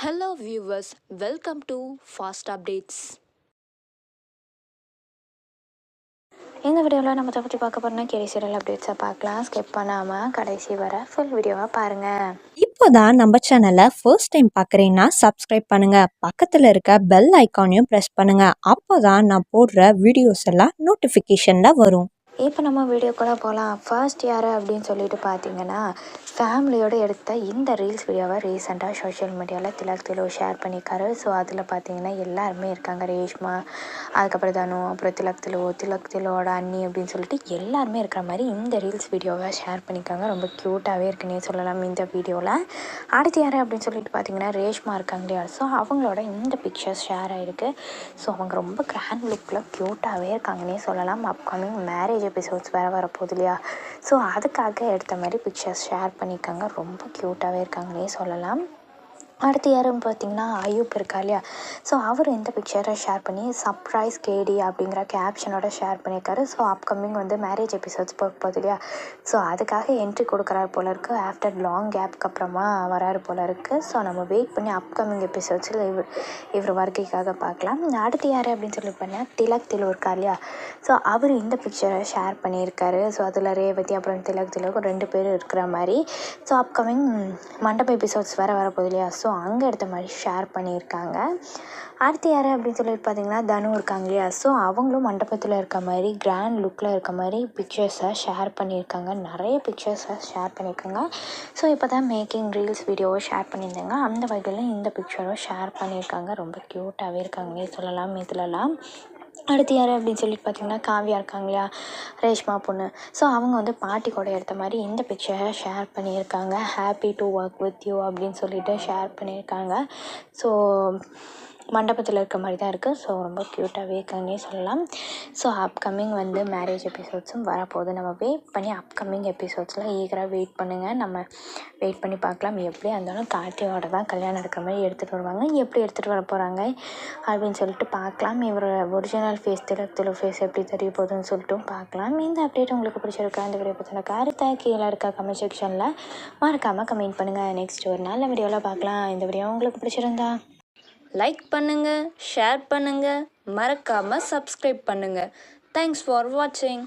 Hello viewers, welcome to Fast Updates. இந்த வீடியோவில் நம்ம பற்றி பார்க்க போகிறோம்னா கேடி சீரியல் அப்டேட்ஸை பார்க்கலாம். ஸ்கிப் பண்ணாமல் கடைசி வர ஃபுல் வீடியோவாக பாருங்கள். இப்போதான் நம்ம சேனலை ஃபர்ஸ்ட் டைம் பார்க்குறீங்கன்னா சப்ஸ்கிரைப் பண்ணுங்க, பக்கத்தில் இருக்க பெல் ஐக்கானையும் ப்ரெஸ் பண்ணுங்க. அப்போதான் நான் போடுற வீடியோஸ் எல்லாம் நோட்டிஃபிகேஷனில் வரும். இப்போ நம்ம வீடியோக்குள்ளே போகலாம். ஃபர்ஸ்ட் யார் அப்படின்னு சொல்லிட்டு பார்த்தீங்கன்னா, ஃபேமிலியோடு எடுத்த இந்த ரீல்ஸ் வீடியோவை ரீசெண்டாக சோஷியல் மீடியாவில் திலோ ஷேர் பண்ணியிருக்காரு. ஸோ அதில் பார்த்தீங்கன்னா எல்லாருமே இருக்காங்க. ரேஷ்மா, அதுக்கப்புறம் தனு, அப்புறம் திலோட அண்ணி அப்படின்னு சொல்லிட்டு எல்லாருமே இருக்கிற மாதிரி இந்த ரீல்ஸ் வீடியோவை ஷேர் பண்ணியிருக்காங்க. ரொம்ப க்யூட்டாகவே இருக்குன்னே சொல்லலாம் இந்த வீடியோவில். அடுத்து யார் அப்படின்னு சொல்லிட்டு பார்த்தீங்கன்னா ரேஷ்மா இருக்காங்க இல்லையா, ஸோ அவங்களோட இந்த பிக்சர்ஸ் ஷேர் ஆகிருக்கு. ஸோ அவங்க ரொம்ப கிராண்ட் லுக்கில் க்யூட்டாகவே இருக்காங்கன்னே சொல்லலாம். அப்கமிங் மேரேஜ் எபிசோட்ஸ் வேறு வரப்போகுது இல்லையா, ஸோ அதுக்காக எடுத்த மாதிரி பிக்சர்ஸ் ஷேர் பண்ணியிருக்காங்க. ரொம்ப க்யூட்டாகவே இருக்காங்கன்னே சொல்லலாம். அடுத்து யாருன்னு பார்த்தீங்கன்னா அயூப் இருக்கா இல்லையா, ஸோ அவர் இந்த பிக்சரை ஷேர் பண்ணி சர்ப்ரைஸ் கேடி அப்படிங்கிற கேப்ஷனோட ஷேர் பண்ணியிருக்காரு. ஸோ அப்கமிங் மேரேஜ் எபிசோட்ஸ் போகுது இல்லையா, ஸோ அதுக்காக என்ட்ரி கொடுக்குறாரு போல இருக்குது. ஆஃப்டர் லாங் கேப்க்கு அப்புறமா வராரு போல இருக்குது. ஸோ நம்ம வெயிட் பண்ணி அப்கமிங் எபிசோட்ஸில் இவர் வருகைக்காக பார்க்கலாம். அடுத்து யார் அப்படின்னு சொல்லி பார்த்தீங்கன்னா திலோ இருக்கா இல்லையா, ஸோ அவர் இந்த பிக்சரை ஷேர் பண்ணியிருக்காரு. ஸோ அதில் ரேவதி அப்புறம் திலோ 2 பேர் இருக்கிற மாதிரி. ஸோ அப்கமிங் மண்டப எபிசோட்ஸ் வேறு வரப்போகுது இல்லையா, ஸோ அங்கே எடுத்த மாதிரி ஷேர் பண்ணியிருக்காங்க. அடுத்து யார் அப்படின்னு சொல்லிட்டு பார்த்தீங்கன்னா தனு இருக்காங்க இல்லையா, ஸோ அவங்களும் மண்டபத்தில் இருக்க மாதிரி கிராண்ட் லுக்கில் இருக்க மாதிரி பிக்சர்ஸை ஷேர் பண்ணியிருக்காங்க. நிறைய பிக்சர்ஸை ஷேர் பண்ணியிருக்காங்க. ஸோ இப்போ தான் மேக்கிங் ரீல்ஸ் வீடியோவை ஷேர் பண்ணியிருந்தாங்க. அந்த வகையில் இந்த பிக்சரும் ஷேர் பண்ணியிருக்காங்க. ரொம்ப க்யூட்டாகவே இருக்காங்கன்னே சொல்லலாம் இதுலலாம். அடுத்து யார் அப்படின்னு சொல்லிட்டு பார்த்தீங்கன்னா காவியா இருக்காங்க இல்லையா, ரேஷ்மா பொண்ணு. ஸோ அவங்க பாட்டி கூட எடுத்த மாதிரி இந்த பிக்சரை ஷேர் பண்ணியிருக்காங்க. Happy to work with you அப்படின்னு சொல்லிட்டு ஷேர் பண்ணியிருக்காங்க. ஸோ மண்டபத்தில் இருக்க மாதிரி தான் இருக்குது. ஸோ ரொம்ப க்யூட்டாகவே இருக்காங்கன்னே சொல்லலாம். ஸோ அப்கமிங் மேரேஜ் எபிசோட்ஸும் வரப்போகுது. நம்ம வெயிட் பண்ணி அப்கமிங் எபிசோட்ஸில் ஈகராக வெயிட் பண்ணுங்கள். நம்ம வெயிட் பண்ணி பார்க்கலாம். எப்படி இருந்தாலும் கார்த்தியோட தான் கல்யாணம் நடக்கிற மாதிரி எடுத்துகிட்டு வருவாங்க. எப்படி எடுத்துகிட்டு வர போகிறாங்க அப்படின்னு சொல்லிட்டு பார்க்கலாம். இவர் ஒரிஜினல் ஃபேஸ் திலோ ஃபேஸ் எப்படி தெரிய போகுதுன்னு சொல்லிட்டும் பார்க்கலாம். இந்த அப்டேட் உங்களுக்கு பிடிச்சிருக்கா, இந்த வீடியோ பற்றின கருத்தை கீழே இருக்க கமெண்ட் செக்ஷனில் மறக்காமல் கமெண்ட் பண்ணுங்கள். நெக்ஸ்ட் ஒரு நல்ல வீடியோவில் பார்க்கலாம். இந்த வீடியோ உங்களுக்கு பிடிச்சிருந்தா லைக் பண்ணுங்க, ஷேர் பண்ணுங்க, மறக்காம சப்ஸ்கிரைப் பண்ணுங்க. தேங்க்ஸ் ஃபார் வாட்சிங்.